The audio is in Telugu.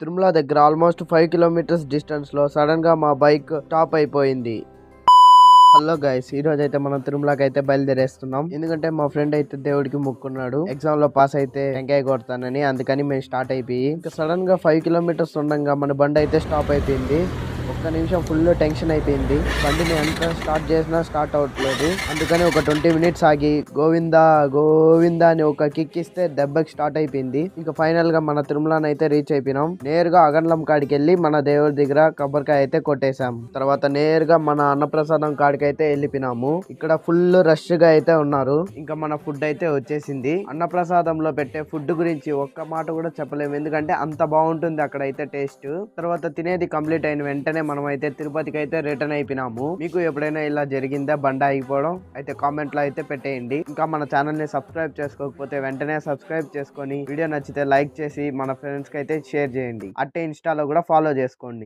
తిరుమల దగ్గర ఆల్మోస్ట్ 5 కిలోమీటర్స్ డిస్టెన్స్ లో సడన్ గా మా బైక్ స్టాప్ అయిపోయింది. హలో గైస్, ఈ రోజు అయితే మనం తిరుమలకి అయితే బయలుదేరేస్తున్నాం. ఎందుకంటే మా ఫ్రెండ్ అయితే దేవుడికి మొక్కున్నాడు ఎగ్జామ్ లో పాస్ అయితే టెంకాయ కొడతానని. అందుకని మేము స్టార్ట్ అయిపోయి ఇంకా సడన్ గా 5 కిలోమీటర్స్ ఉండగా మన బండి అయితే స్టాప్ అయిపోయింది. ఒక్క నిమిషం ఫుల్ టెన్షన్ అయిపోయింది. బండిని ఎంత స్టార్ట్ చేసినా స్టార్ట్ అవ్వట్లేదు. అందుకని ఒక 20 మినిట్స్ ఆగి గోవిందా గోవిందా అని ఒక కిక్ ఇస్తే దెబ్బకి స్టార్ట్ అయిపోయింది. ఇంకా ఫైనల్ గా మన తిరుమలని అయితే రీచ్ అయిపోయినాం. నేరుగా అగండ్లం కాడికి వెళ్ళి మన దేవుడి దగ్గర కొబ్బరికాయ అయితే కొట్టేశాం. తర్వాత నేరుగా మన అన్నప్రసాదం కాడికి అయితే వెళ్ళిపోయినాము. ఇక్కడ ఫుల్ రష్ గా అయితే ఉన్నారు. ఇంకా మన ఫుడ్ అయితే వచ్చేసింది. అన్నప్రసాదంలో పెట్టే ఫుడ్ గురించి ఒక్క మాట కూడా చెప్పలేము, ఎందుకంటే అంత బాగుంటుంది అక్కడ అయితే టేస్ట్. తర్వాత తినేది కంప్లీట్ అయిన వెంటనే మనం అయితే తిరుపతికి అయితే రిటర్న్ అయిపోయినాము. మీకు ఎప్పుడైనా ఇలా జరిగిందా బండి ఆగిపోవడం? అయితే కామెంట్ లో అయితే పెట్టేయండి. ఇంకా మన ఛానల్ ని సబ్స్క్రైబ్ చేసుకోకపోతే వెంటనే సబ్స్క్రైబ్ చేసుకొని వీడియో నచ్చితే లైక్ చేసి మన ఫ్రెండ్స్ కి అయితే షేర్ చేయండి. అట్టే ఇన్స్టాలో కూడా ఫాలో చేసుకోండి.